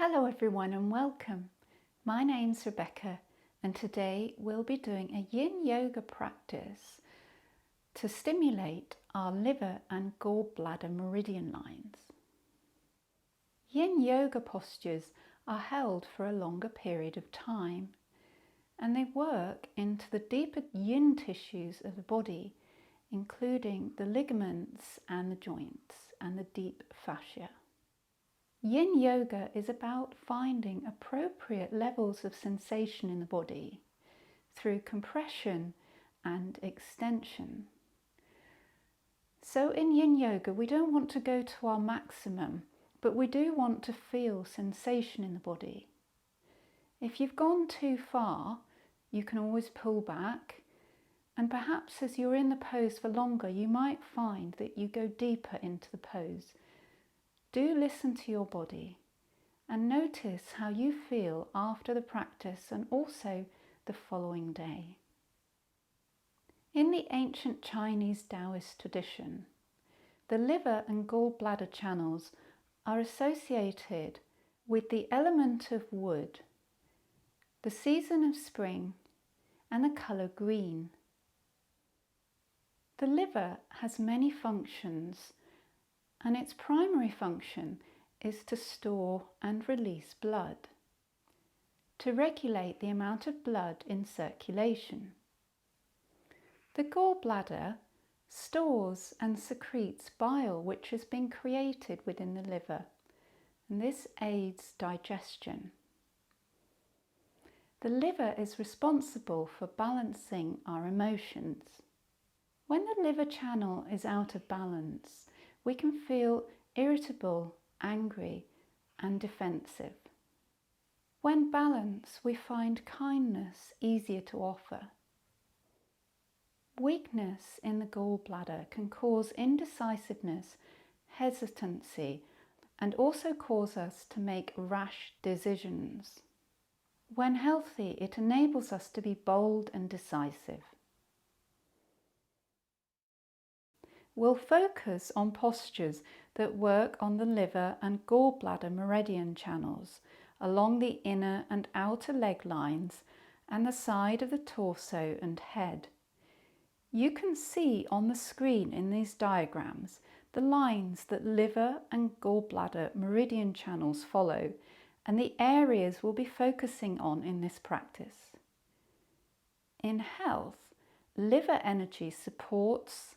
Hello everyone and welcome. My name's Rebecca and today we'll be doing a Yin Yoga practice to stimulate our liver and gallbladder meridian lines. Yin Yoga postures are held for a longer period of time and they work into the deeper yin tissues of the body, including the ligaments and the joints and the deep fascia. Yin Yoga is about finding appropriate levels of sensation in the body through compression and extension. So in Yin Yoga, we don't want to go to our maximum, but we do want to feel sensation in the body. If you've gone too far, you can always pull back, and perhaps as you're in the pose for longer, you might find that you go deeper into the pose. Do listen to your body and notice how you feel after the practice and also the following day. In the ancient Chinese Taoist tradition, the liver and gallbladder channels are associated with the element of wood, the season of spring, and the colour green. The liver has many functions, and its primary function is to store and release blood, to regulate the amount of blood in circulation. The gallbladder stores and secretes bile which has been created within the liver, and this aids digestion. The liver is responsible for balancing our emotions. When the liver channel is out of balance, we can feel irritable, angry, and defensive. When balanced, we find kindness easier to offer. Weakness in the gallbladder can cause indecisiveness, hesitancy, and also cause us to make rash decisions. When healthy, it enables us to be bold and decisive. We'll focus on postures that work on the liver and gallbladder meridian channels along the inner and outer leg lines and the side of the torso and head. You can see on the screen in these diagrams the lines that liver and gallbladder meridian channels follow and the areas we'll be focusing on in this practice. In health, liver energy supports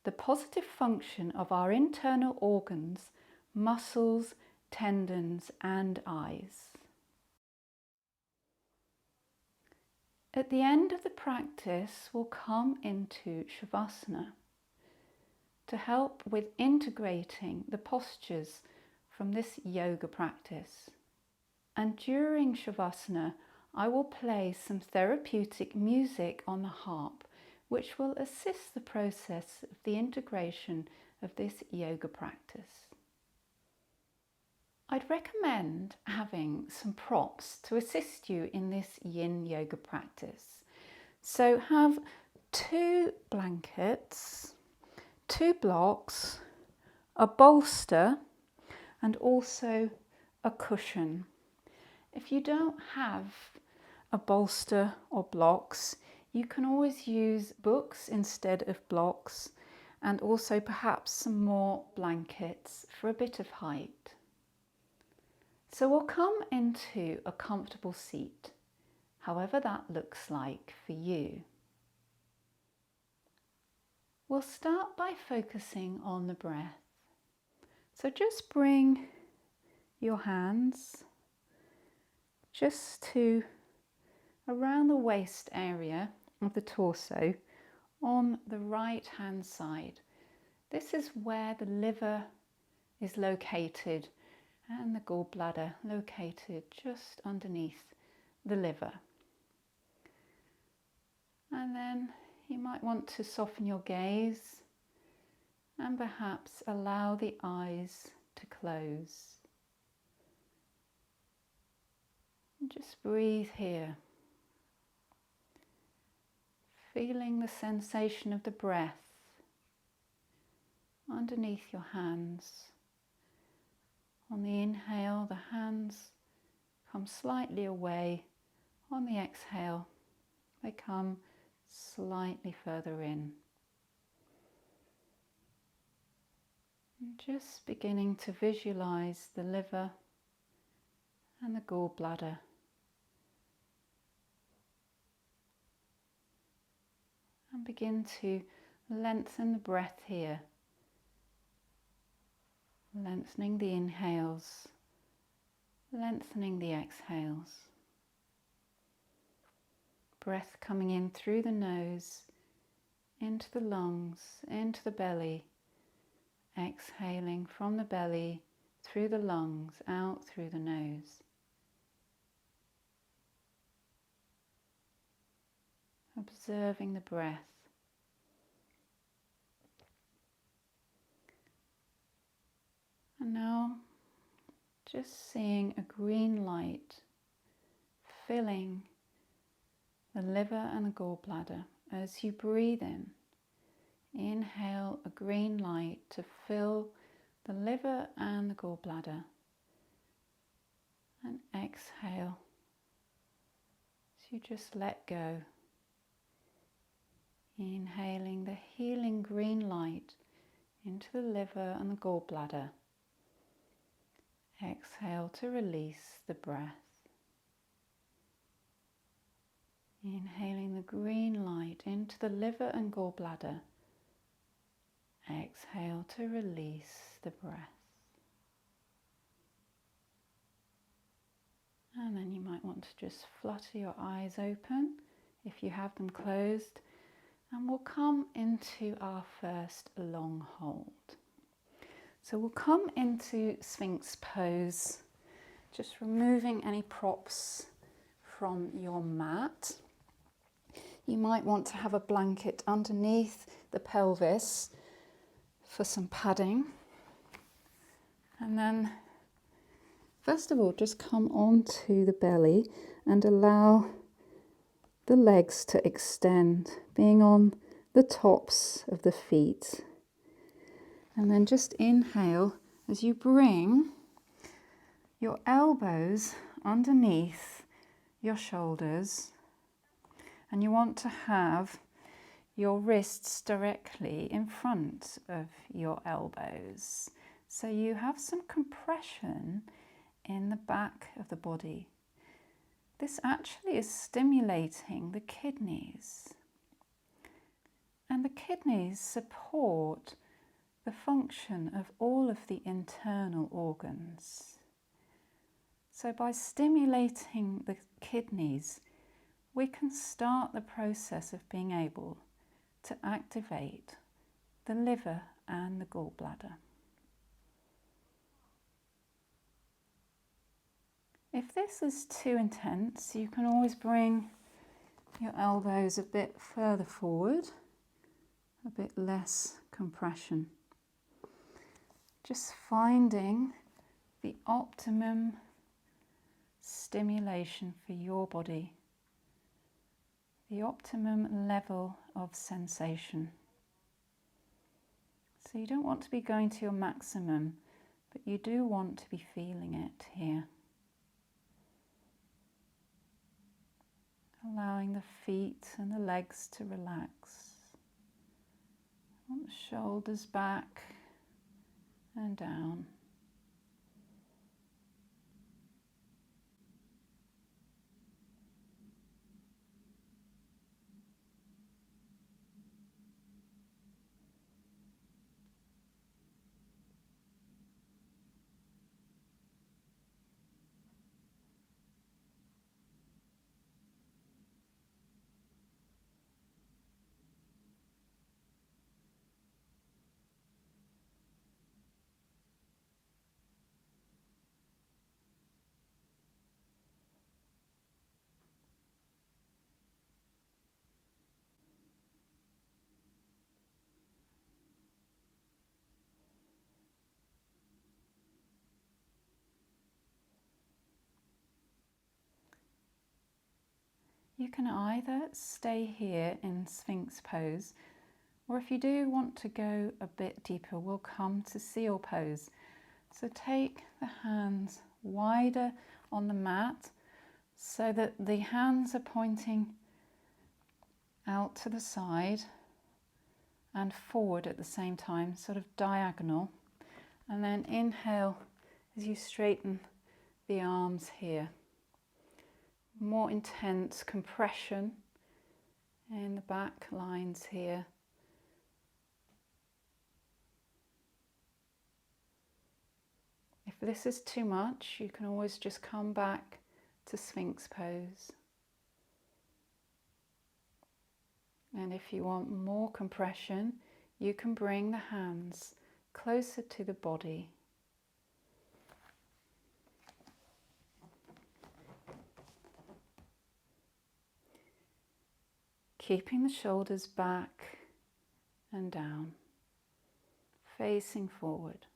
the positive function of our internal organs, muscles, tendons, and eyes. At the end of the practice, we'll come into Shavasana to help with integrating the postures from this yoga practice. And during Shavasana, I will play some therapeutic music on the harp, which will assist the process of the integration of this yoga practice. I'd recommend having some props to assist you in this Yin Yoga practice. So have 2 blankets, 2 blocks, a bolster, and also a cushion. If you don't have a bolster or blocks, you can always use books instead of blocks, and also perhaps some more blankets for a bit of height. So we'll come into a comfortable seat, however that looks like for you. We'll start by focusing on the breath. So just bring your hands just to around the waist area of the torso on the right hand side. This is where the liver is located and the gallbladder located just underneath the liver. And then you might want to soften your gaze and perhaps allow the eyes to close. And just breathe here, feeling the sensation of the breath underneath your hands. On the inhale, the hands come slightly away. On the exhale, they come slightly further in. And just beginning to visualize the liver and the gallbladder. And begin to lengthen the breath here. Lengthening the inhales, lengthening the exhales. Breath coming in through the nose, into the lungs, into the belly. Exhaling from the belly, through the lungs, out through the nose. Observing the breath. And now just seeing a green light filling the liver and the gallbladder as you breathe in. Inhale a green light to fill the liver and the gallbladder. And exhale as you just let go. Inhaling the healing green light into the liver and the gallbladder. Exhale to release the breath. Inhaling the green light into the liver and gallbladder. Exhale to release the breath. And then you might want to just flutter your eyes open if you have them closed. And we'll come into our first long hold. So we'll come into Sphinx pose, just removing any props from your mat. You might want to have a blanket underneath the pelvis for some padding. And then, first of all, just come onto the belly and allow the legs to extend, being on the tops of the feet. And then just inhale as you bring your elbows underneath your shoulders, and you want to have your wrists directly in front of your elbows. So you have some compression in the back of the body. This actually is stimulating the kidneys. And the kidneys support the function of all of the internal organs. So by stimulating the kidneys, we can start the process of being able to activate the liver and the gallbladder. If this is too intense, you can always bring your elbows a bit further forward, a bit less compression. Just finding the optimum stimulation for your body, the optimum level of sensation. So you don't want to be going to your maximum, but you do want to be feeling it here. Allowing the feet and the legs to relax. Want the shoulders back and down. You can either stay here in Sphinx pose, or if you do want to go a bit deeper, we'll come to seal pose. So take the hands wider on the mat so that the hands are pointing out to the side and forward at the same time, sort of diagonal. And then inhale as you straighten the arms here. More intense compression in the back lines here. If this is too much, you can always just come back to Sphinx pose. And if you want more compression, you can bring the hands closer to the body. Keeping the shoulders back and down, facing forward.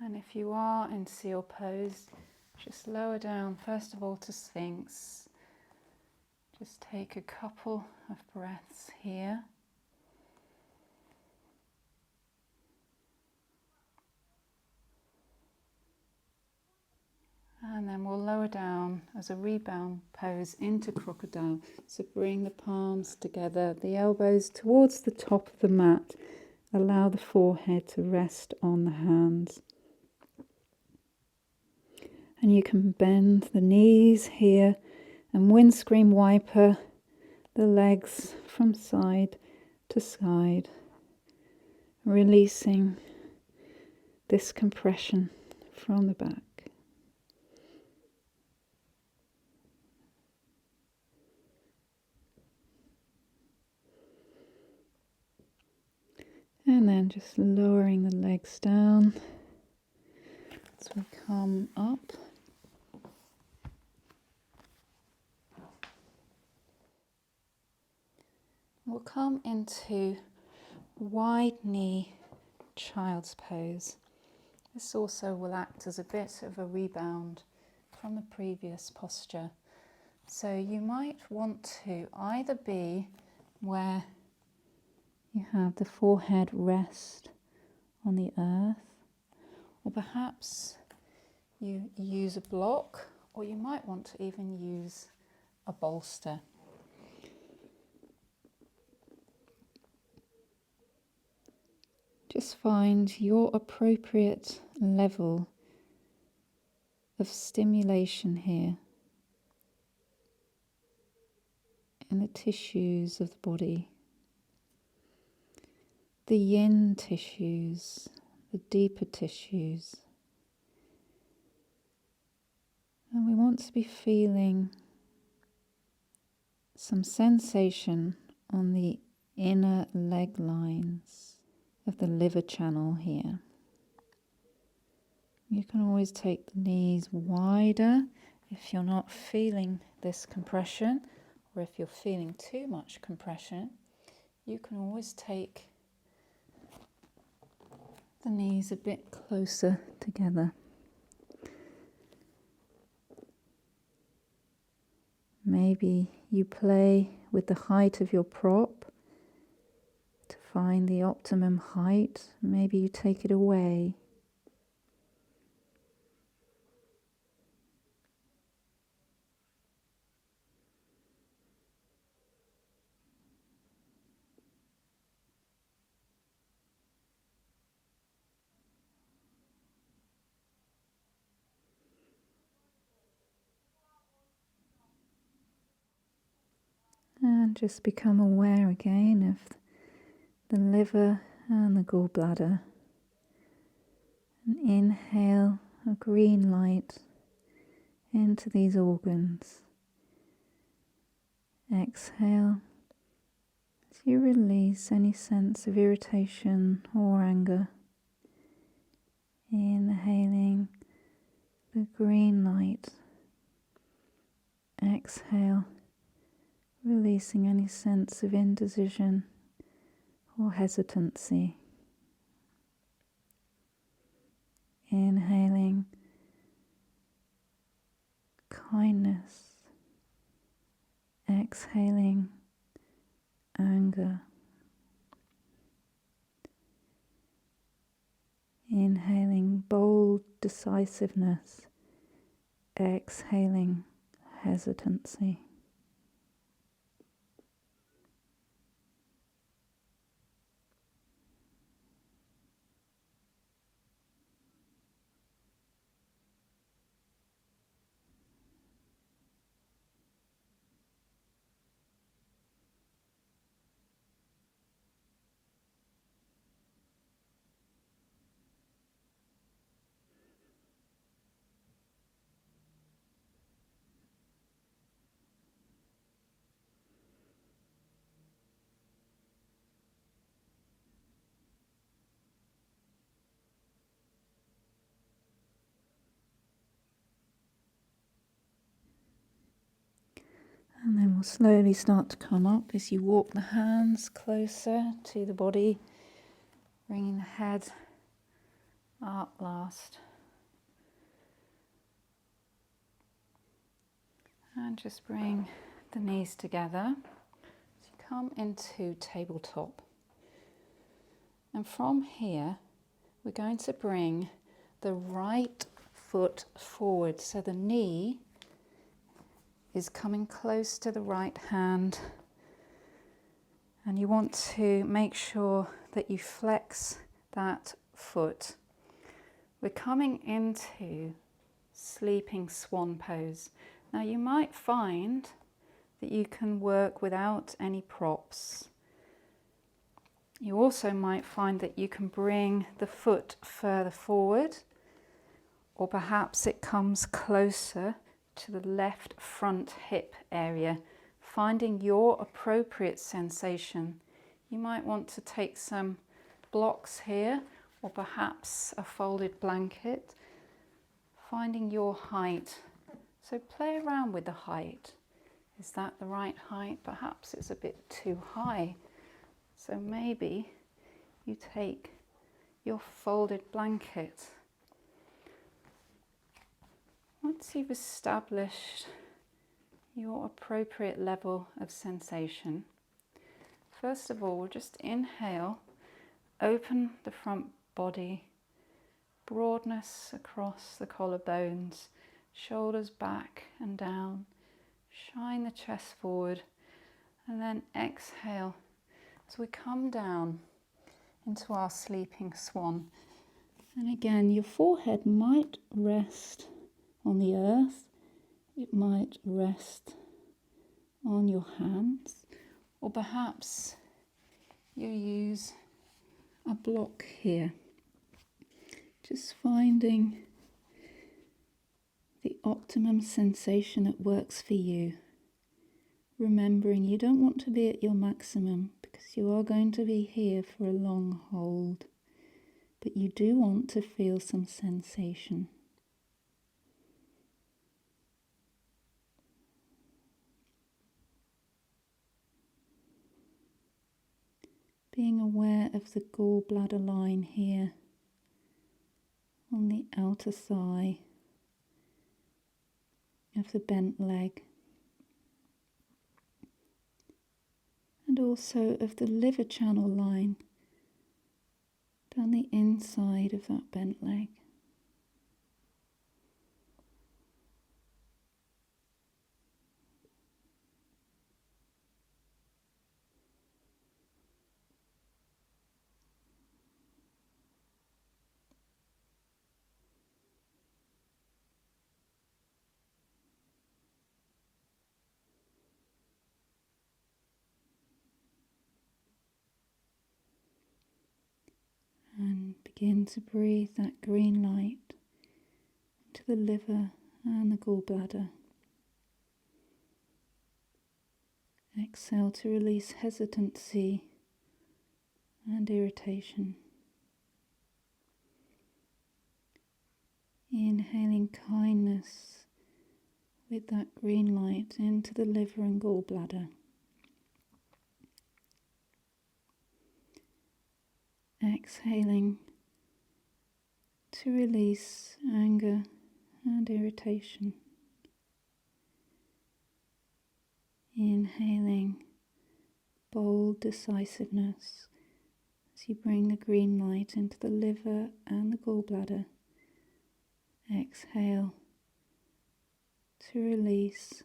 And if you are in seal pose, just lower down first of all to Sphinx. Just take a couple of breaths here. And then we'll lower down as a rebound pose into crocodile. So bring the palms together, the elbows towards the top of the mat. Allow the forehead to rest on the hands. And you can bend the knees here and windscreen wiper the legs from side to side, releasing this compression from the back. And then just lowering the legs down as we come up. We'll come into wide knee child's pose. This also will act as a bit of a rebound from the previous posture. So you might want to either be where you have the forehead rest on the earth, or perhaps you use a block, or you might want to even use a bolster. Just find your appropriate level of stimulation here in the tissues of the body. The yin tissues, the deeper tissues. And we want to be feeling some sensation on the inner leg lines of the liver channel here. You can always take the knees wider if you're not feeling this compression, or if you're feeling too much compression, you can always take the knees a bit closer together. Maybe you play with the height of your prop to find the optimum height. Maybe you take it away. And just become aware again of the liver and the gallbladder. And inhale a green light into these organs. Exhale as you release any sense of irritation or anger. Inhaling the green light. Exhale, releasing any sense of indecision or hesitancy. Inhaling kindness, exhaling anger. Inhaling bold decisiveness, exhaling hesitancy. And then we'll slowly start to come up as you walk the hands closer to the body, bringing the head up last. And just bring the knees together. So you come into tabletop. And from here, we're going to bring the right foot forward. So the knee is coming close to the right hand. And you want to make sure that you flex that foot. We're coming into sleeping swan pose. Now you might find that you can work without any props. You also might find that you can bring the foot further forward, or perhaps it comes closer to the left front hip area, finding your appropriate sensation. You might want to take some blocks here, or perhaps a folded blanket, finding your height. So play around with the height. Is that the right height? Perhaps it's a bit too high. So maybe you take your folded blanket. Once you've established your appropriate level of sensation, first of all, we'll just inhale, open the front body, broadness across the collarbones, shoulders back and down, shine the chest forward, and then exhale as we come down into our sleeping swan. And again, your forehead might rest on the earth, it might rest on your hands, or perhaps you use a block here. Just finding the optimum sensation that works for you. Remembering you don't want to be at your maximum because you are going to be here for a long hold, but you do want to feel some sensation. Being aware of the gallbladder line here on the outer thigh of the bent leg, and also of the liver channel line down the inside of that bent leg. And begin to breathe that green light into the liver and the gallbladder. Exhale to release hesitancy and irritation. Inhaling kindness with that green light into the liver and gallbladder. exhaling to release anger and irritation. Inhaling bold decisiveness as you bring the green light into the liver and the gallbladder. Exhale to release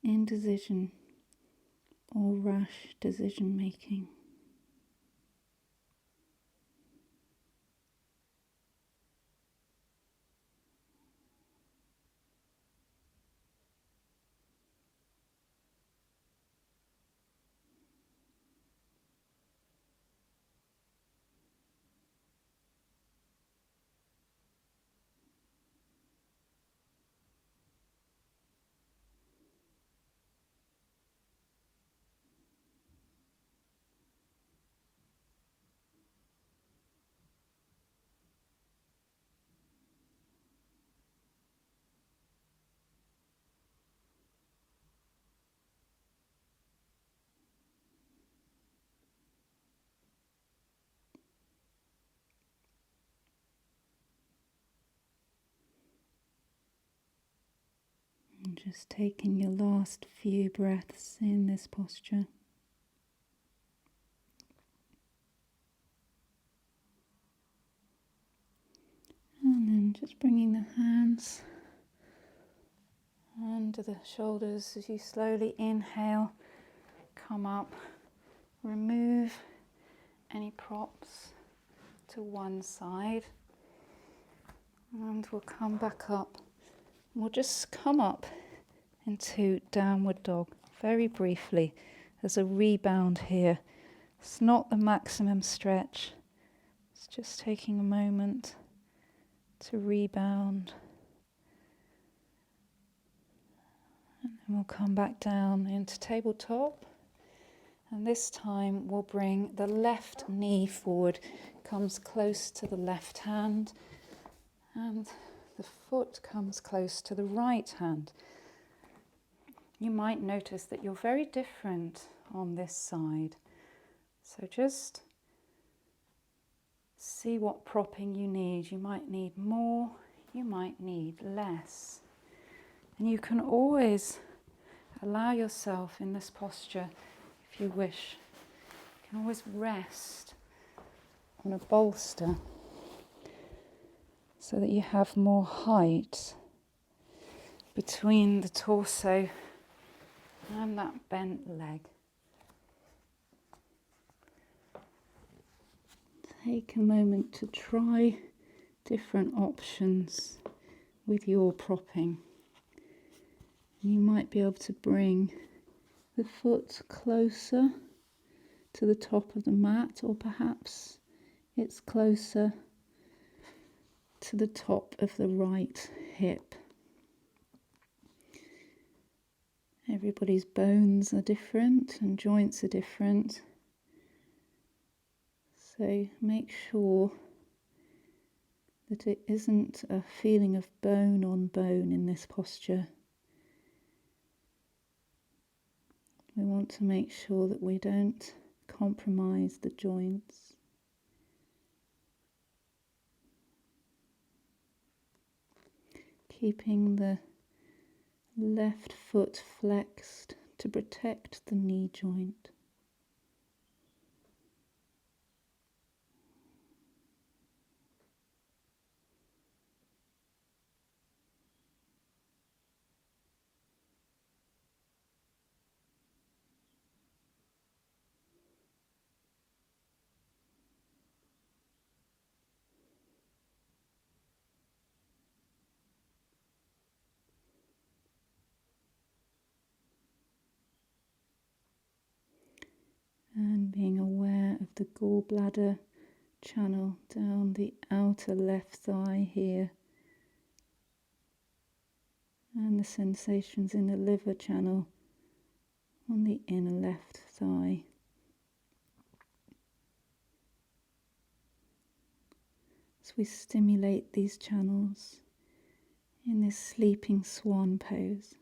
indecision or rash decision making. And just taking your last few breaths in this posture. And then just bringing the hands under the shoulders as you slowly inhale, come up, remove any props to one side, and we'll come back up. We'll just come up into downward dog very briefly as a rebound here. It's not the maximum stretch, it's just taking a moment to rebound. And then we'll come back down into tabletop. And this time we'll bring the left knee forward, comes close to the left hand, and the foot comes close to the right hand. You might notice that you're very different on this side. So just see what propping you need. You might need more, you might need less. And you can always allow yourself in this posture, if you wish, you can always rest on a bolster so that you have more height between the torso and that bent leg. Take a moment to try different options with your propping. You might be able to bring the foot closer to the top of the mat, or perhaps it's closer to the top of the right hip. Everybody's bones are different and joints are different. So make sure that it isn't a feeling of bone on bone in this posture. We want to make sure that we don't compromise the joints. Keeping the left foot flexed to protect the knee joint. And being aware of the gallbladder channel down the outer left thigh here, and the sensations in the liver channel on the inner left thigh. As we stimulate these channels in this sleeping swan pose.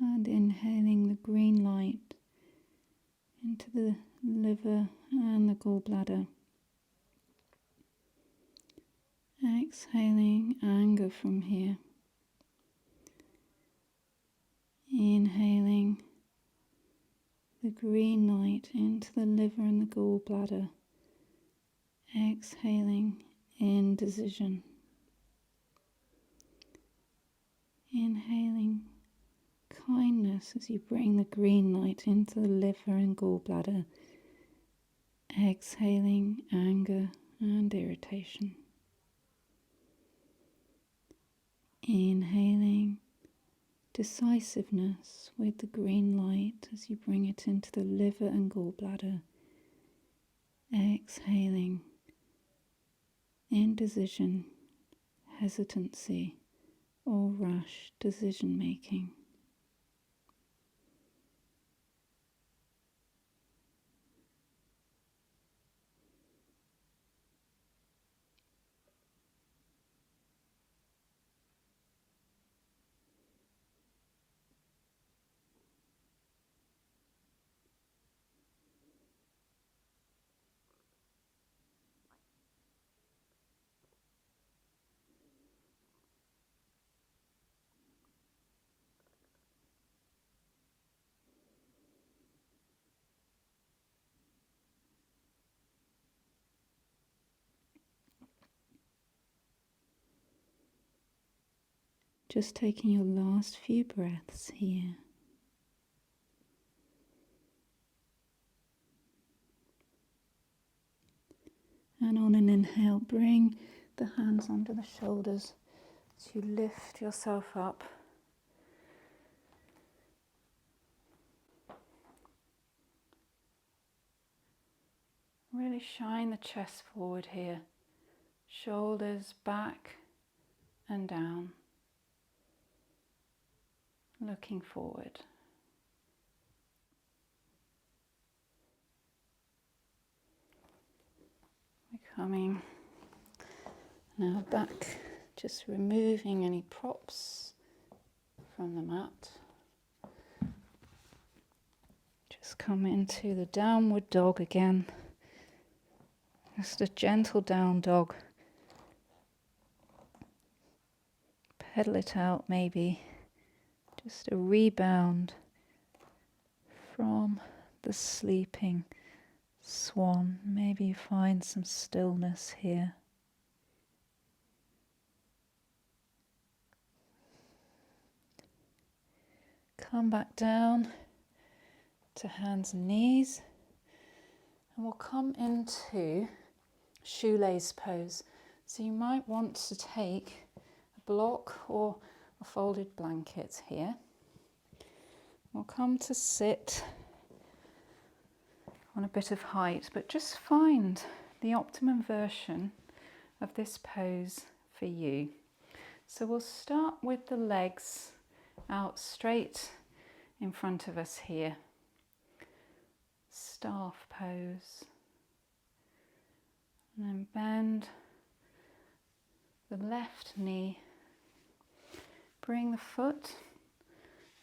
And inhaling the green light into the liver and the gallbladder. Exhaling anger from here. Inhaling the green light into the liver and the gallbladder. Exhaling indecision. Inhaling kindness as you bring the green light into the liver and gallbladder. Exhaling anger and irritation. Inhaling decisiveness with the green light as you bring it into the liver and gallbladder. Exhaling indecision, hesitancy, or rash decision making. Just taking your last few breaths here. And on an inhale, bring the hands under the shoulders as you lift yourself up. Really shine the chest forward here. Shoulders back and down. Looking forward. We're coming now back, just removing any props from the mat. Just come into the downward dog again. Just a gentle down dog. Pedal it out maybe. Just a rebound from the sleeping swan. Maybe you find some stillness here. Come back down to hands and knees. And we'll come into shoelace pose. So you might want to take a block or a folded blanket here. We'll come to sit on a bit of height, but just find the optimum version of this pose for you. So we'll start with the legs out straight in front of us here. Staff pose. And then bend the left knee. Bring the foot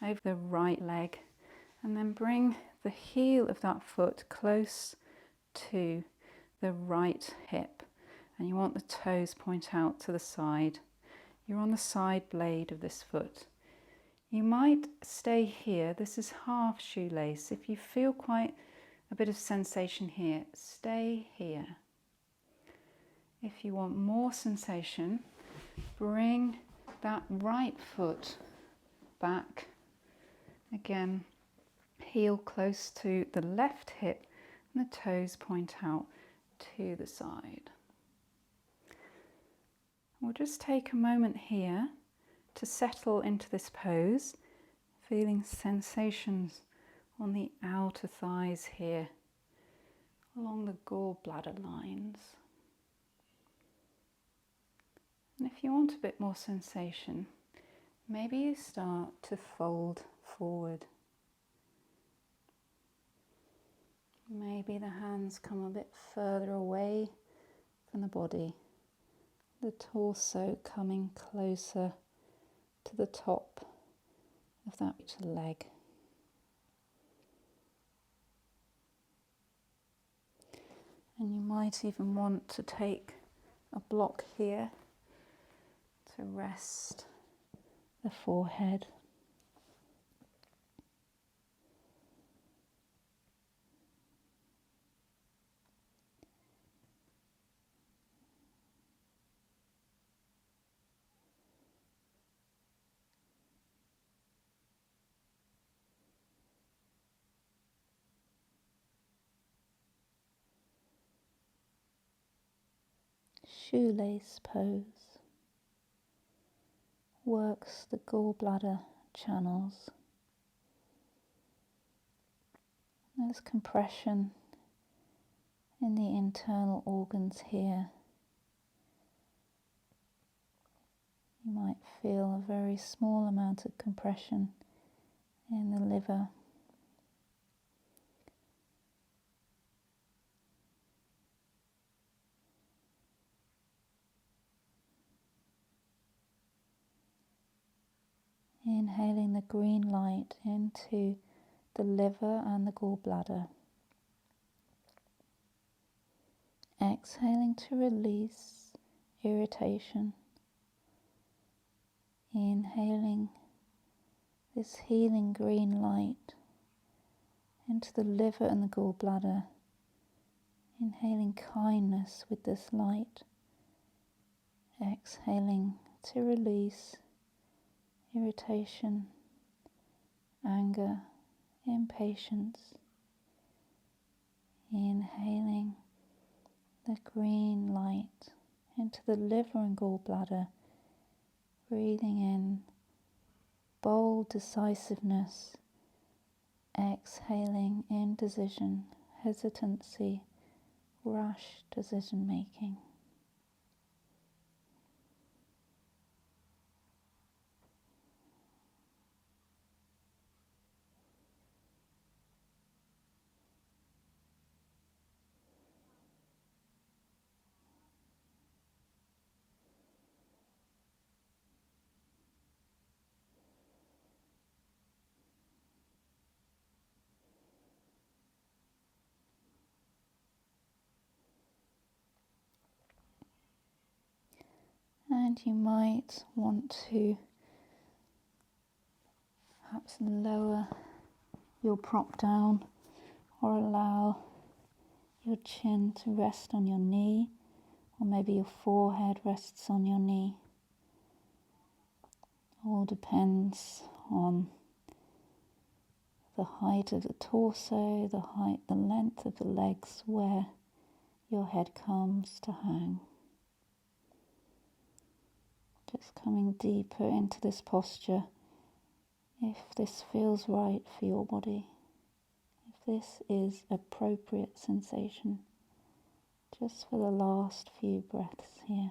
over the right leg and then bring the heel of that foot close to the right hip. And you want the toes point out to the side. You're on the side blade of this foot. You might stay here. This is half shoelace. If you feel quite a bit of sensation here, stay here. If you want more sensation, bring that right foot back. Again, heel close to the left hip and the toes point out to the side. We'll just take a moment here to settle into this pose, feeling sensations on the outer thighs here, along the gallbladder lines. And if you want a bit more sensation, maybe you start to fold forward. Maybe the hands come a bit further away from the body, the torso coming closer to the top of that leg. And you might even want to take a block here to rest the forehead. Shoelace pose works the gallbladder channels. There's compression in the internal organs here. You might feel a very small amount of compression in the liver. Inhaling the green light into the liver and the gallbladder. Exhaling to release irritation. Inhaling this healing green light into the liver and the gallbladder. Inhaling kindness with this light. Exhaling to release irritation, anger, impatience. Inhaling the green light into the liver and gallbladder, breathing in bold decisiveness, exhaling indecision, hesitancy, rash decision making. And you might want to perhaps lower your prop down or allow your chin to rest on your knee, or maybe your forehead rests on your knee. All depends on the height of the torso, the length of the legs, where your head comes to hang. Just coming deeper into this posture, if this feels right for your body, if this is appropriate sensation, just for the last few breaths here.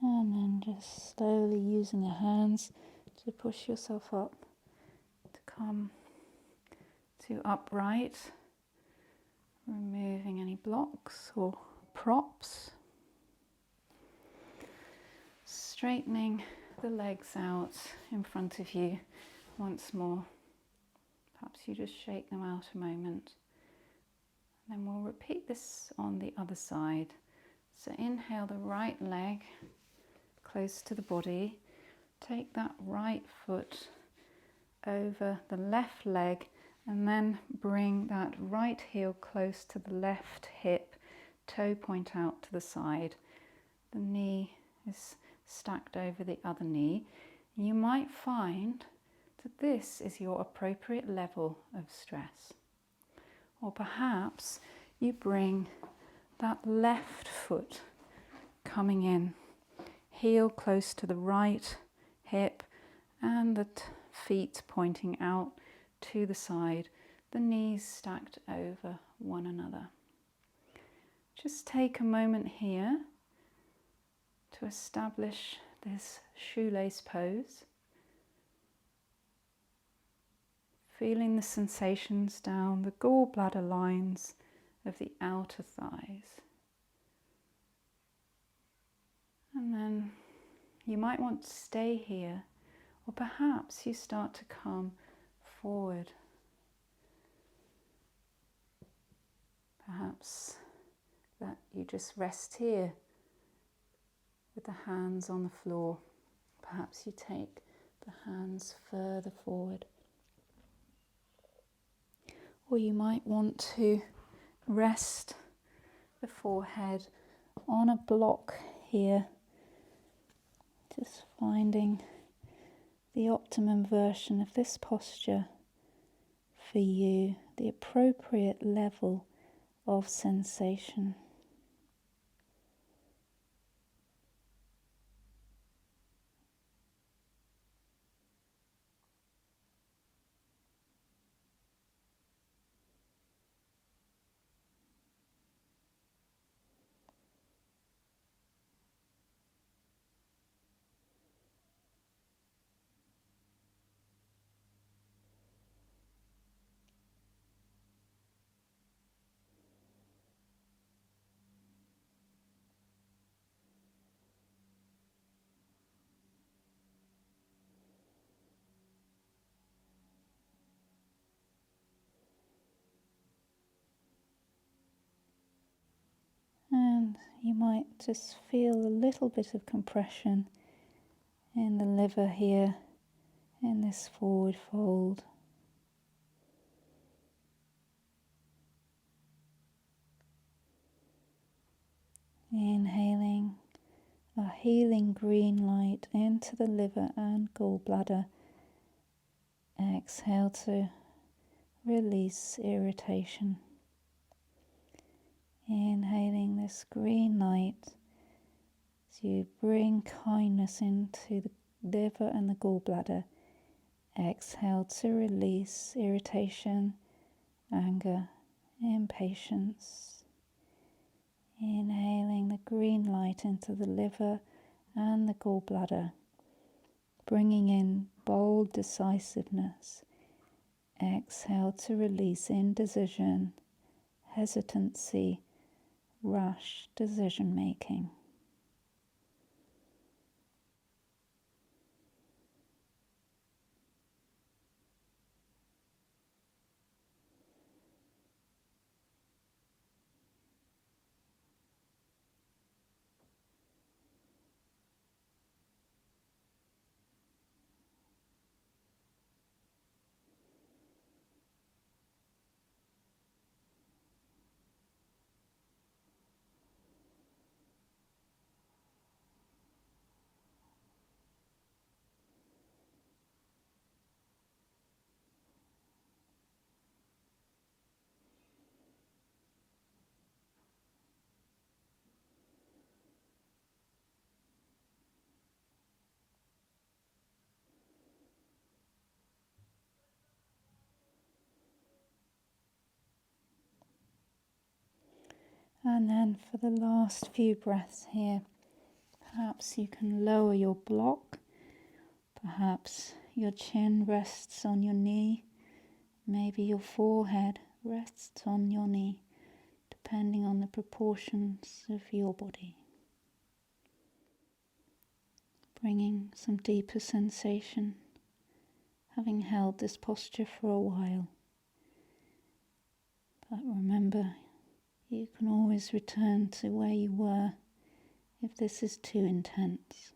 And then just slowly using the hands to push yourself up, to come to upright, removing any blocks or props. Straightening the legs out in front of you once more. Perhaps you just shake them out a moment. And then we'll repeat this on the other side. So inhale the right leg close to the body. Take that right foot over the left leg and then bring that right heel close to the left hip, toe point out to the side. The knee is stacked over the other knee. You might find that this is your appropriate level of stress. Or perhaps you bring that left foot coming in, heel close to the right hip and the feet pointing out to the side, the knees stacked over one another. Just take a moment here to establish this shoelace pose. feeling the sensations down the gallbladder lines of the outer thighs. And then you might want to stay here, or perhaps you start to come forward. Perhaps that you just rest here with the hands on the floor. Perhaps you take the hands further forward. Or you might want to rest the forehead on a block here, just finding the optimum version of this posture for you, the appropriate level of sensation. And you might just feel a little bit of compression in the liver here, in this forward fold. Inhaling a healing green light into the liver and gallbladder. Exhale to release irritation. Inhaling this green light as you bring kindness into the liver and the gallbladder. Exhale to release irritation, anger, impatience. Inhaling the green light into the liver and the gallbladder, bringing in bold decisiveness. Exhale to release indecision, hesitancy, rash decision making. And then for the last few breaths here, perhaps you can lower your block. Perhaps your chin rests on your knee. Maybe your forehead rests on your knee, depending on the proportions of your body. Bringing some deeper sensation, having held this posture for a while. But remember, you can always return to where you were if this is too intense.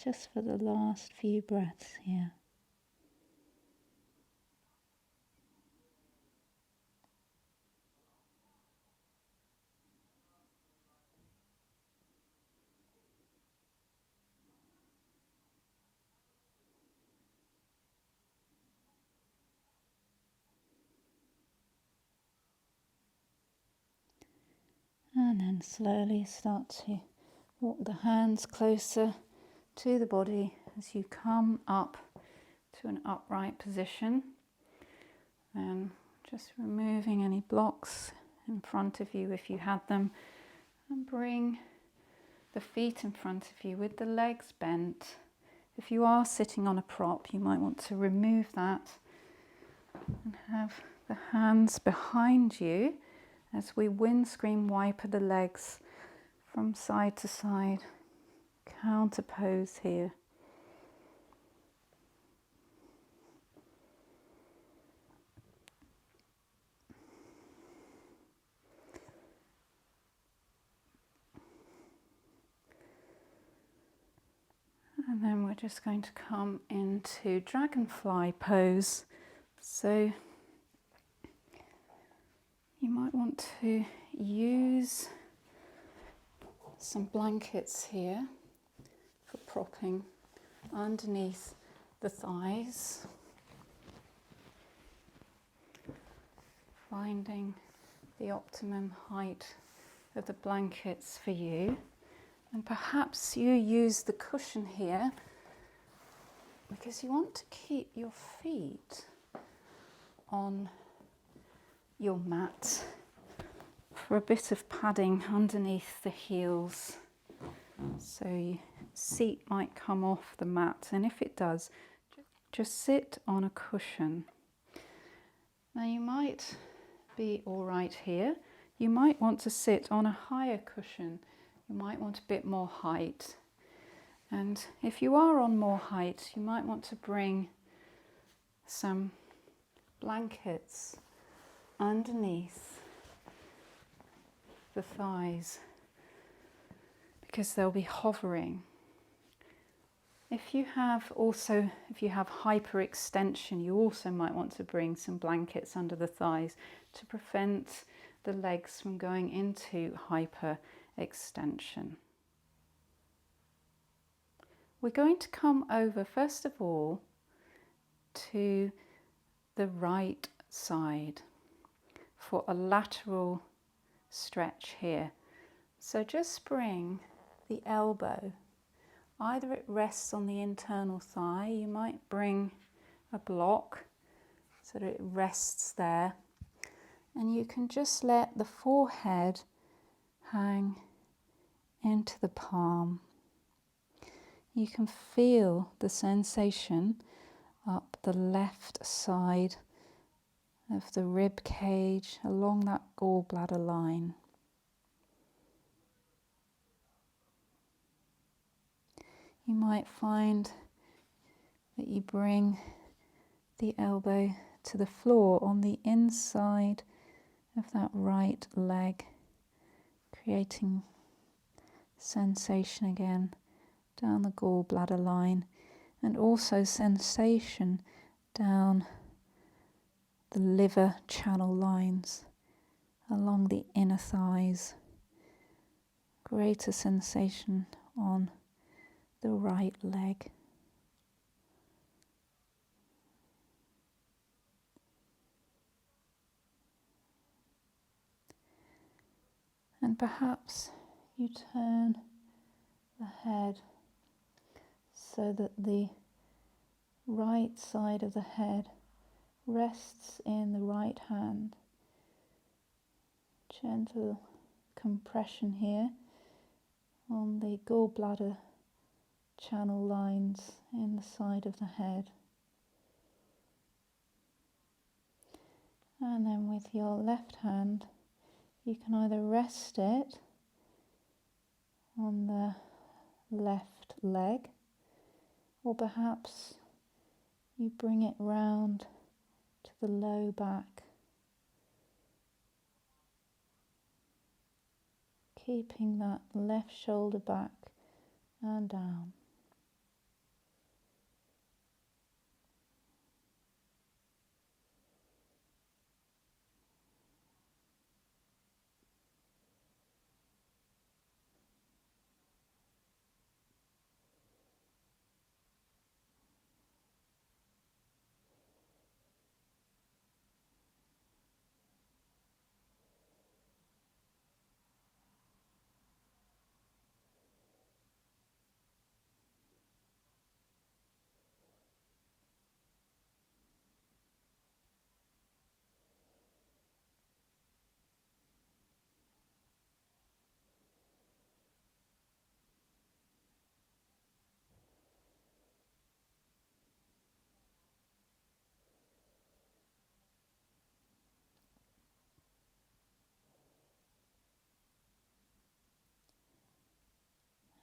Just for the last few breaths here. And then slowly start to walk the hands closer to the body as you come up to an upright position. And just removing any blocks in front of you if you had them. And bring the feet in front of you with the legs bent. If you are sitting on a prop, you might want to remove that And have the hands behind you as we windscreen wiper the legs from side to side. Counter pose here. And then we're just going to come into dragonfly pose. So you might want to use some blankets here for propping underneath the thighs, finding the optimum height of the blankets for you. And perhaps you use the cushion here because you want to keep your feet on your mat for a bit of padding underneath the heels. So your seat might come off the mat, and if it does, just sit on a cushion. Now you might be all right here. You might want to sit on a higher cushion. You might want a bit more height. And if you are on more height, you might want to bring some blankets underneath the thighs because they'll be hovering. If you have hyperextension, you also might want to bring some blankets under the thighs to prevent the legs from going into hyperextension. We're going to come over first of all to the right side for a lateral stretch here. So just bring the elbow, either it rests on the internal thigh, you might bring a block so that it rests there, and you can just let the forehead hang into the palm. You can feel the sensation up the left side of the rib cage along that gallbladder line. You might find that you bring the elbow to the floor on the inside of that right leg, creating sensation again down the gallbladder line, and also sensation down the liver channel lines along the inner thighs. Greater sensation on the right leg. And perhaps you turn the head so that the right side of the head rests in the right hand. Gentle compression here on the gallbladder channel lines in the side of the head. And then with your left hand, you can either rest it on the left leg, or perhaps you bring it round to the low back, keeping that left shoulder back and down.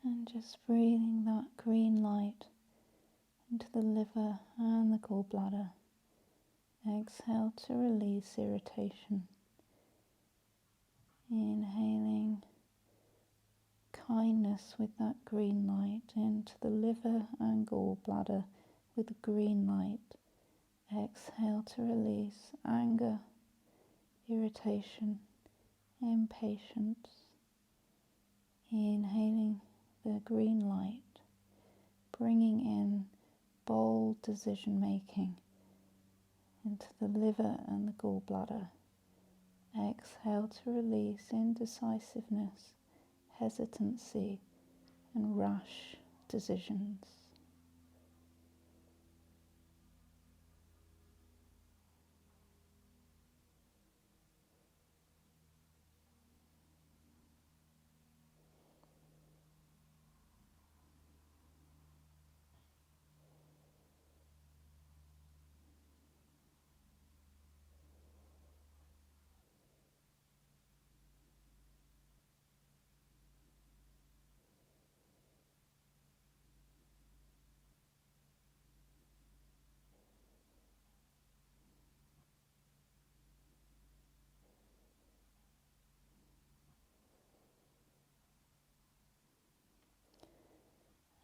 And just breathing that green light into the liver and the gallbladder. Exhale to release irritation. Inhaling kindness with that green light into the liver and gallbladder with the green light. Exhale to release anger, irritation, impatience. Inhaling the green light, bringing in bold decision making into the liver and the gallbladder. Exhale to release indecisiveness, hesitancy, and rash decisions.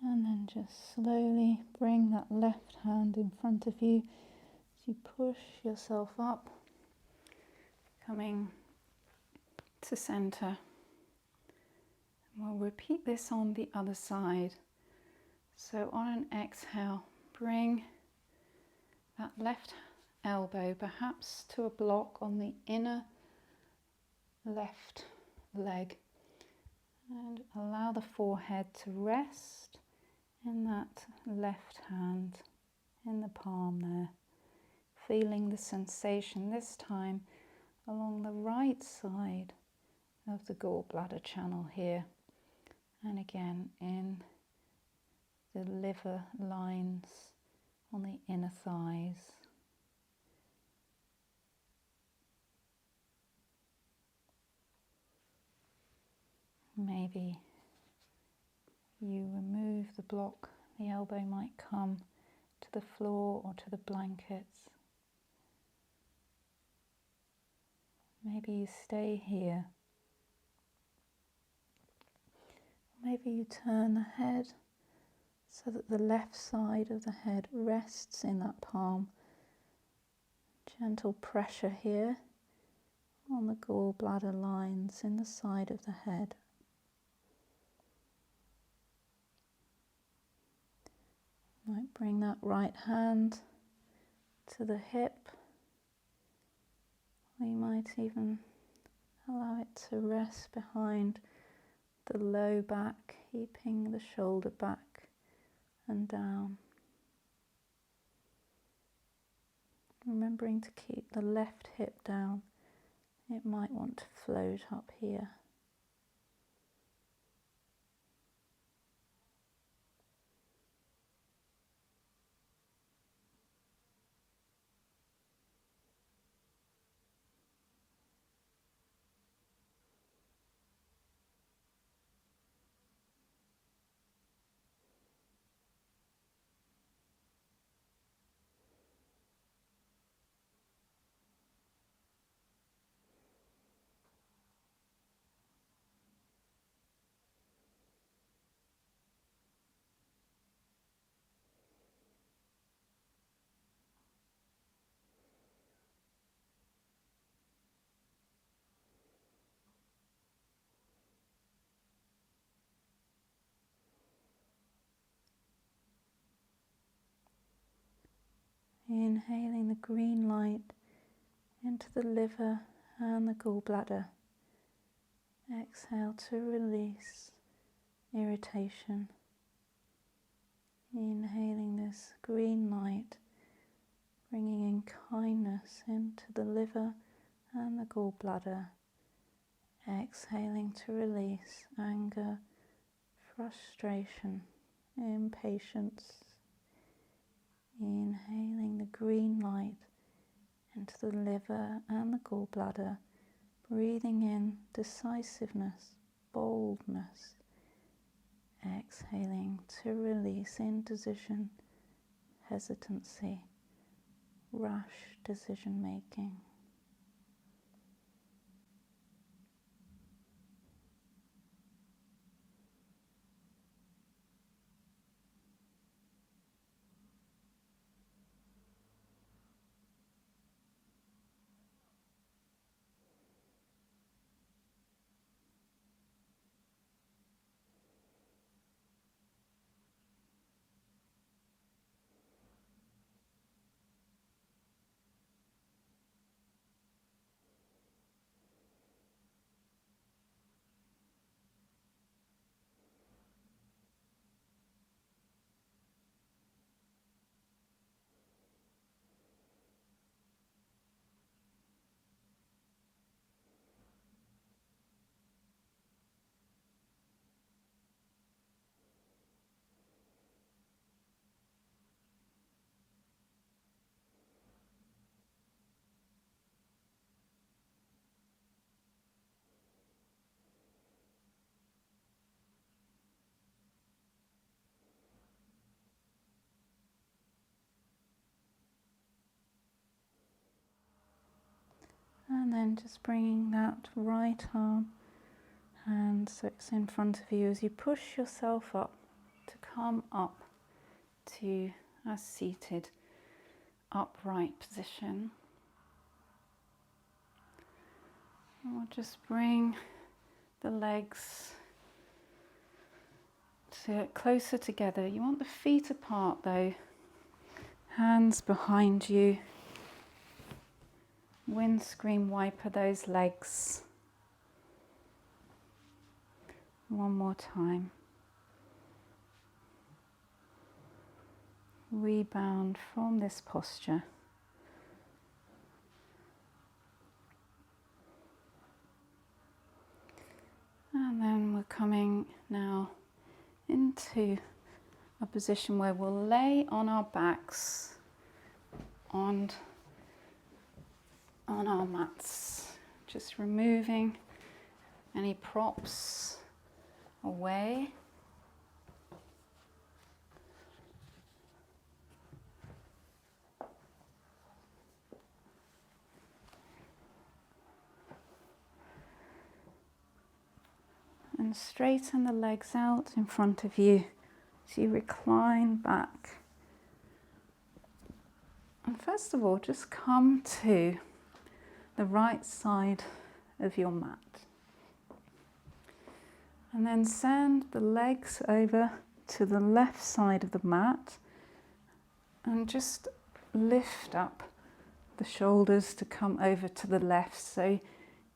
And then just slowly bring that left hand in front of you as you push yourself up, coming to center. We'll repeat this on the other side. So on an exhale, bring that left elbow perhaps to a block on the inner left leg, and allow the forehead to rest in that left hand, in the palm there, feeling the sensation this time along the right side of the gallbladder channel here, and again in the liver lines on the inner thighs. Maybe you remove the block, the elbow might come to the floor or to the blankets. Maybe you stay here. Maybe you turn the head so that the left side of the head rests in that palm. Gentle pressure here on the gallbladder lines in the side of the head. Might bring that right hand to the hip. Or you might even allow it to rest behind the low back, keeping the shoulder back and down. Remembering to keep the left hip down. It might want to float up here. Inhaling the green light into the liver and the gallbladder. Exhale to release irritation. Inhaling this green light, bringing in kindness into the liver and the gallbladder. Exhaling to release anger, frustration, impatience. Inhaling the green light into the liver and the gallbladder, breathing in decisiveness, boldness. exhaling to release indecision, hesitancy, rash decision making. And then just bringing that right arm hand so it's in front of you as you push yourself up to come up to a seated upright position. And we'll just bring the legs closer together. You want the feet apart though, hands behind you. Windscreen wiper those legs. One more time. Rebound from this posture. And then we're coming now into a position where we'll lay on our backs on our mats, just removing any props away. And straighten the legs out in front of you as you recline back. And first of all, just come to the right side of your mat. And then send the legs over to the left side of the mat and just lift up the shoulders to come over to the left. So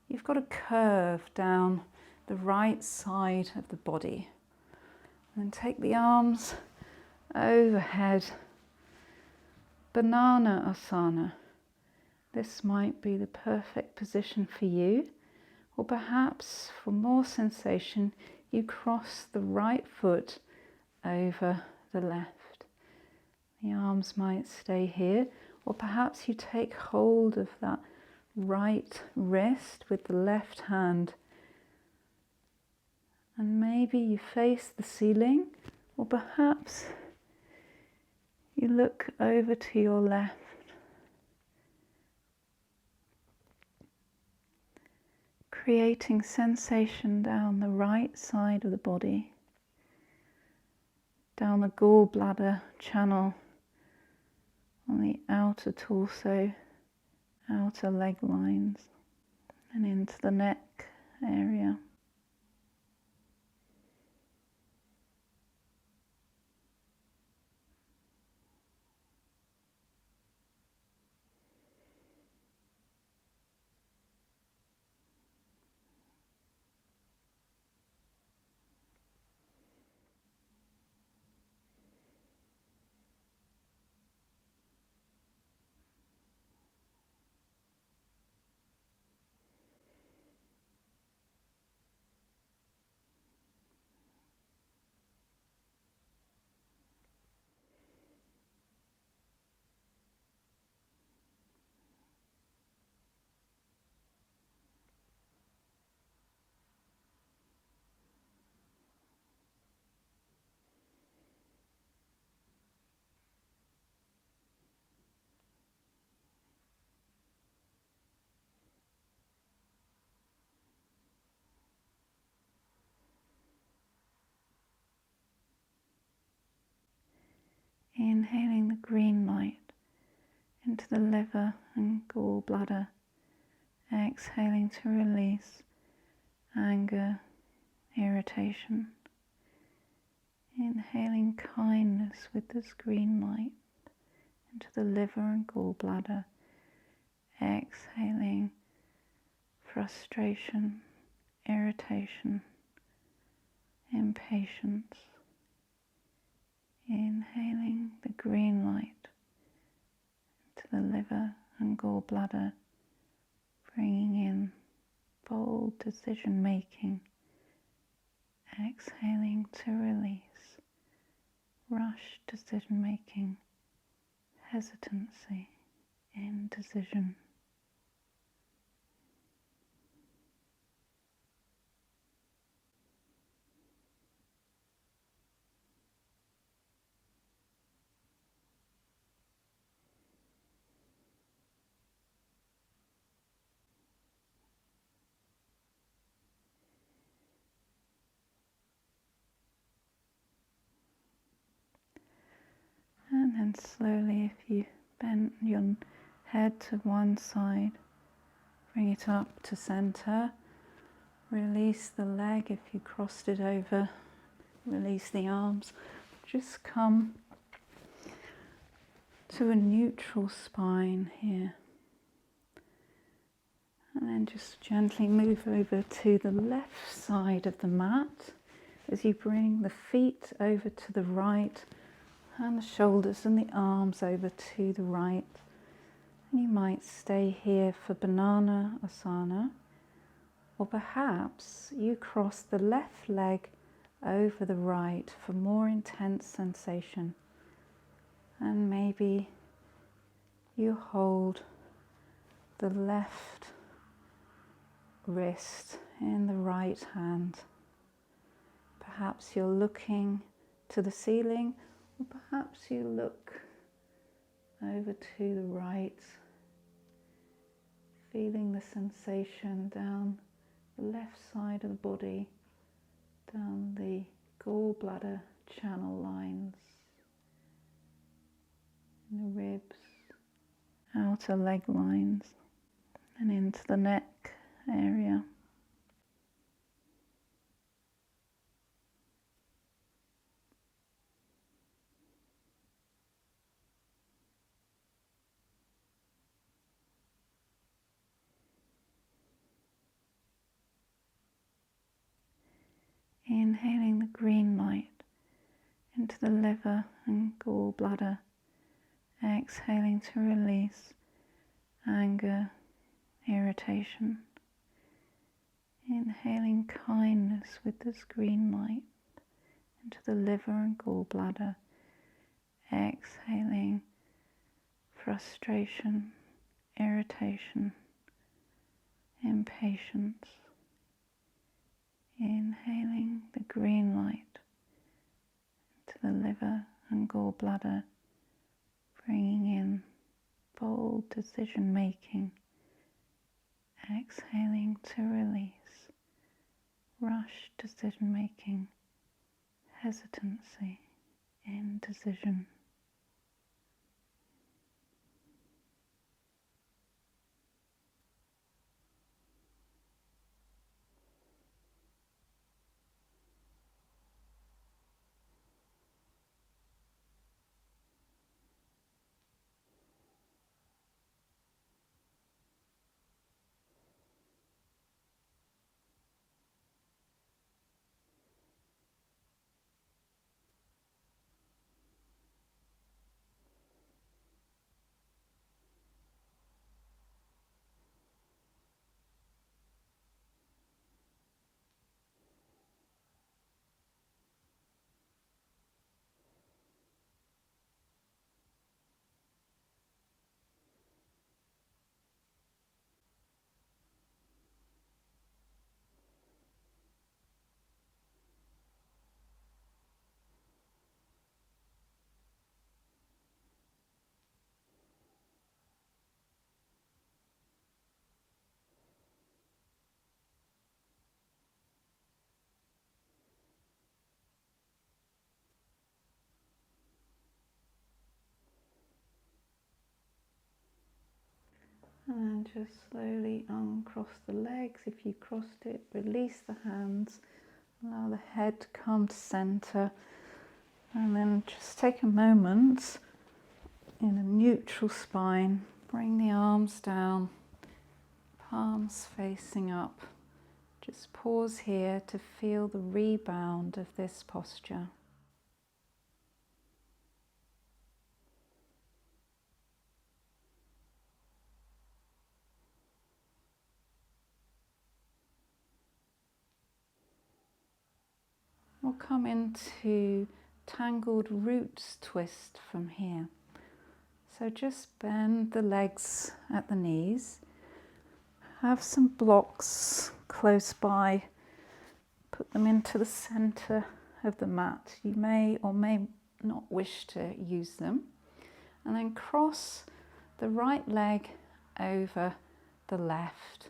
you've got a curve down the right side of the body. And then take the arms overhead. Banana asana. This might be the perfect position for you, or perhaps for more sensation, you cross the right foot over the left. The arms might stay here, or perhaps you take hold of that right wrist with the left hand. And maybe you face the ceiling, or perhaps you look over to your left. Creating sensation down the right side of the body, down the gallbladder channel, on the outer torso, outer leg lines, and into the neck area. Inhaling the green light into the liver and gallbladder. Exhaling to release anger, irritation. Inhaling kindness with this green light into the liver and gallbladder. Exhaling frustration, irritation, impatience. Inhaling the green light into the liver and gallbladder, bringing in bold decision making. Exhaling to release rush decision making, hesitancy, indecision. And then slowly, if you bend your head to one side, bring it up to center. Release the leg if you crossed it over. Release the arms. Just come to a neutral spine here. And then just gently move over to the left side of the mat as you bring the feet over to the right and the shoulders and the arms over to the right. And you might stay here for banana asana, or perhaps you cross the left leg over the right for more intense sensation. And maybe you hold the left wrist in the right hand. Perhaps you're looking to the ceiling, or perhaps you look over to the right, feeling the sensation down the left side of the body, down the gallbladder channel lines, in the ribs, outer leg lines, and into the neck area. Inhaling the green light into the liver and gallbladder. Exhaling to release anger, irritation. Inhaling kindness with this green light into the liver and gallbladder. Exhaling frustration, irritation, impatience. Inhaling the green light into the liver and gallbladder, bringing in bold decision making. Exhaling to release rush decision making, hesitancy, indecision. And then just slowly uncross the legs. If you crossed it, release the hands. Allow the head to come to center. And then just take a moment in a neutral spine. Bring the arms down, palms facing up. Just pause here to feel the rebound of this posture. We'll come into tangled roots twist from here. So just bend the legs at the knees. Have some blocks close by. Put them into the center of the mat. You may or may not wish to use them. And then cross the right leg over the left.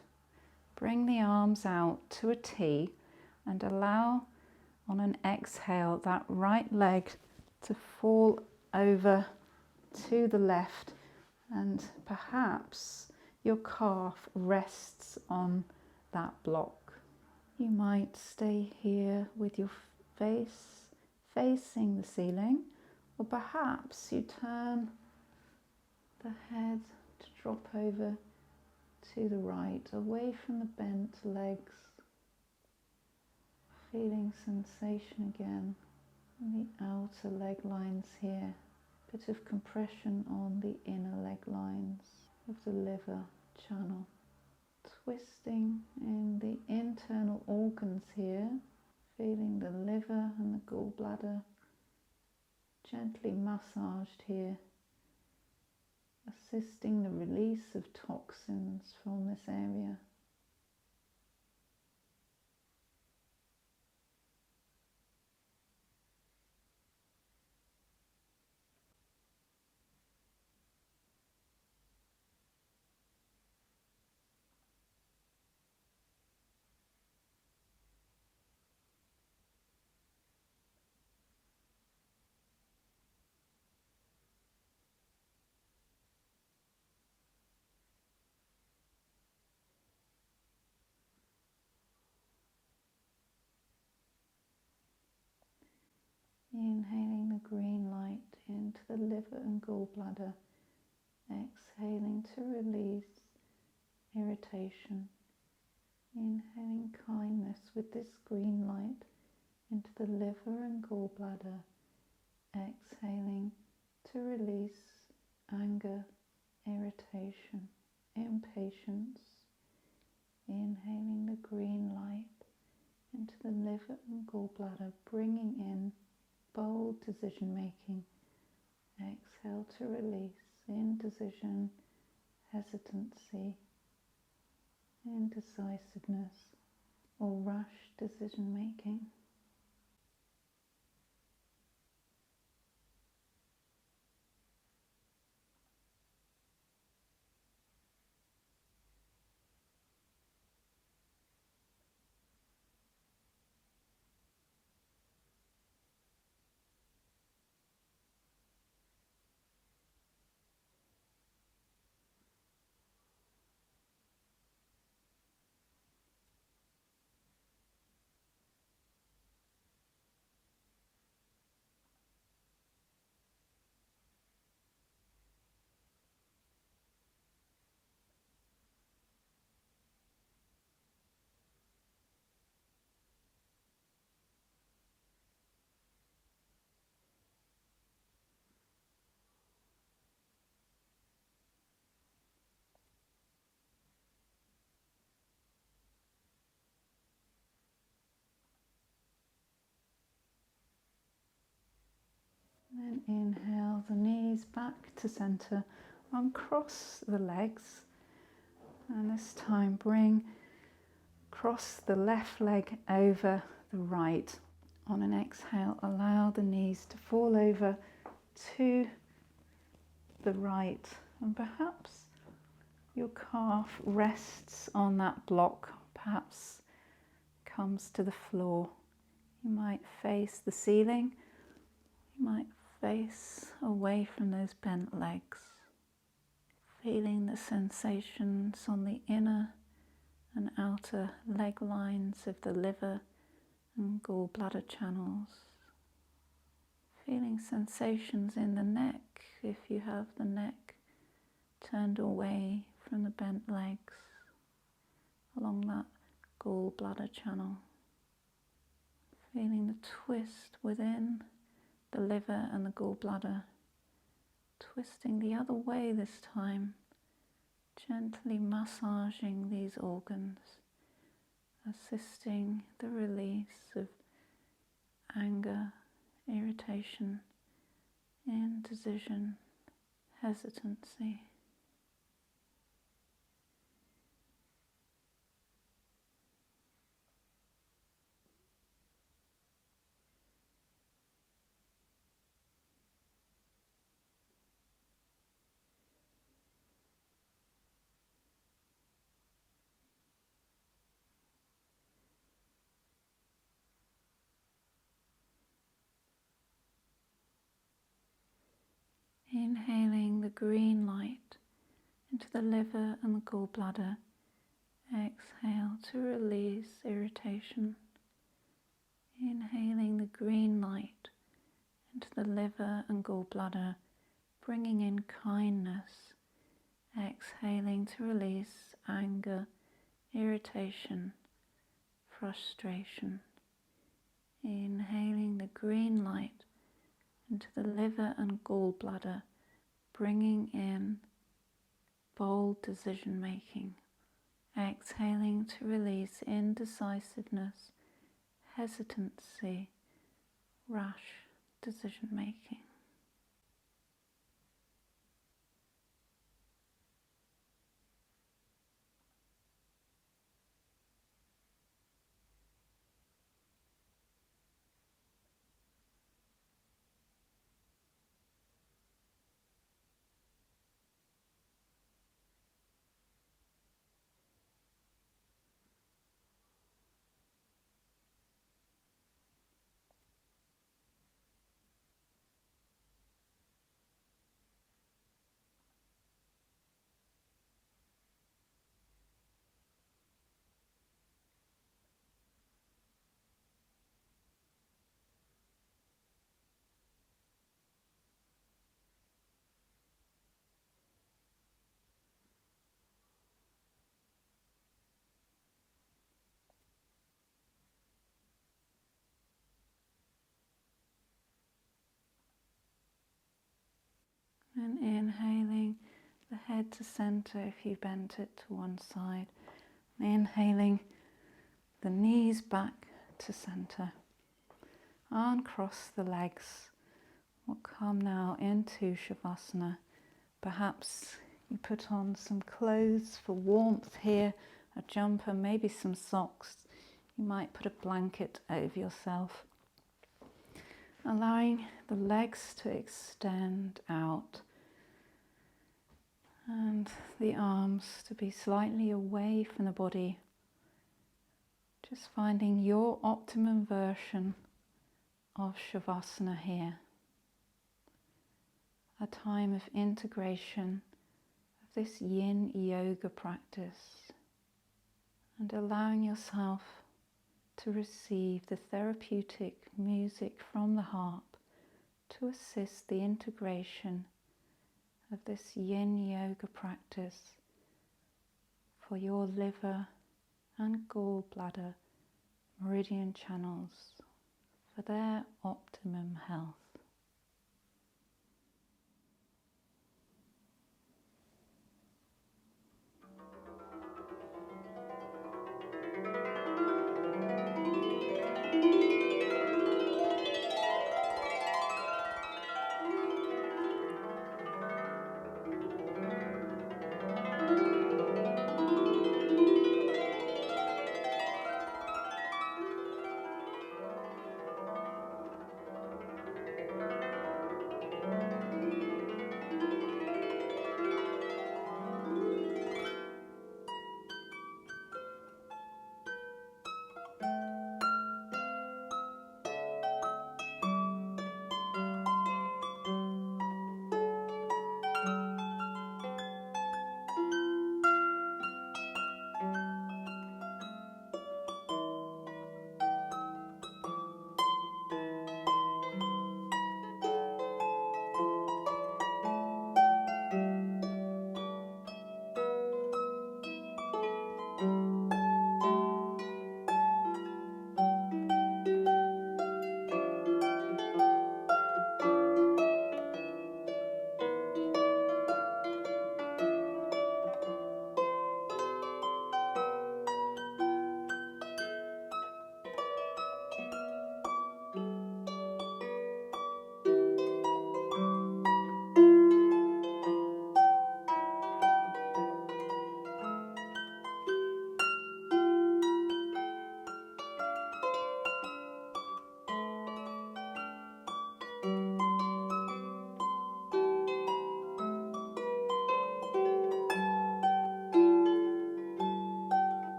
Bring the arms out to a T and allow on an exhale that right leg to fall over to the left, and perhaps your calf rests on that block. You might stay here with your face facing the ceiling, or perhaps you turn the head to drop over to the right, away from the bent legs. Feeling sensation again in the outer leg lines here. Bit of compression on the inner leg lines of the liver channel. Twisting in the internal organs here. Feeling the liver and the gallbladder gently massaged here. Assisting the release of toxins from this area. Inhaling the green light into the liver and gallbladder. Exhaling to release irritation. Inhaling kindness with this green light into the liver and gallbladder. Exhaling to release anger, irritation, impatience. Inhaling the green light into the liver and gallbladder, bringing in bold decision making. Exhale to release indecision, hesitancy, indecisiveness, or rash decision making. Then inhale the knees back to center, uncross the legs, and this time cross the left leg over the right. On an exhale, allow the knees to fall over to the right, and perhaps your calf rests on that block, perhaps comes to the floor. You might face the ceiling, you might face away from those bent legs. feeling the sensations on the inner and outer leg lines of the liver and gallbladder channels. Feeling sensations in the neck if you have the neck turned away from the bent legs along that gallbladder channel. Feeling the twist within the liver and the gallbladder, twisting the other way this time, gently massaging these organs, assisting the release of anger, irritation, indecision, hesitancy. Inhaling the green light into the liver and the gallbladder. Exhale to release irritation. Inhaling the green light into the liver and gallbladder, bringing in kindness. Exhaling to release anger, irritation, frustration. Inhaling the green light into the liver and gallbladder, bringing in bold decision making. Exhaling to release indecisiveness, hesitancy, rash decision making. And inhaling the head to center if you bent it to one side. Inhaling the knees back to center. Uncross the legs. We'll come now into Shavasana. Perhaps you put on some clothes for warmth here, a jumper, maybe some socks. You might put a blanket over yourself. Allowing the legs to extend out and the arms to be slightly away from the body. Just finding your optimum version of Shavasana here. A time of integration of this Yin Yoga practice and allowing yourself to receive the therapeutic music from the harp to assist the integration of this Yin Yoga practice for your liver and gallbladder meridian channels for their optimum health.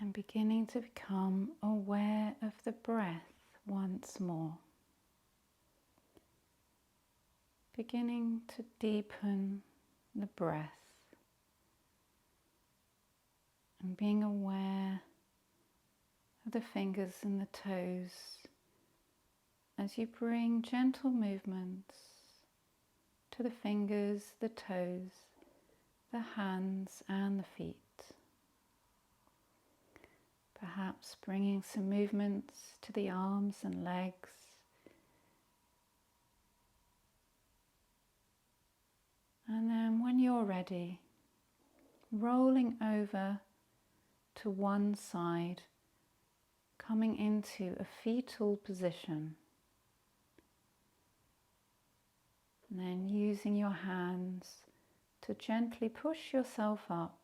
And beginning to become aware of the breath once more. Beginning to deepen the breath and being aware of the fingers and the toes as you bring gentle movements to the fingers, the toes, the hands and the feet. Perhaps bringing some movements to the arms and legs. And then when you're ready, rolling over to one side, coming into a fetal position. And then using your hands to gently push yourself up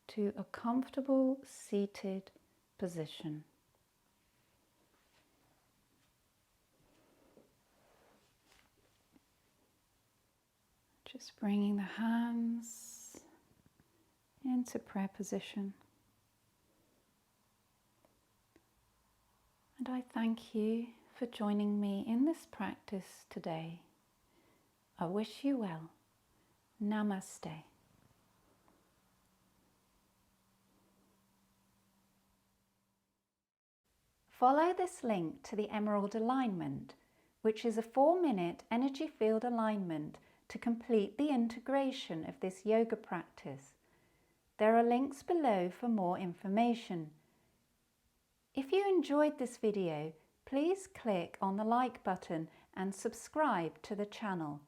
to a comfortable seated position. Just bringing the hands into prayer position. And I thank you for joining me in this practice today. I wish you well. Namaste. Follow this link to the Emerald Alignment, which is a 4-minute energy field alignment to complete the integration of this yoga practice. There are links below for more information. If you enjoyed this video, please click on the like button and subscribe to the channel.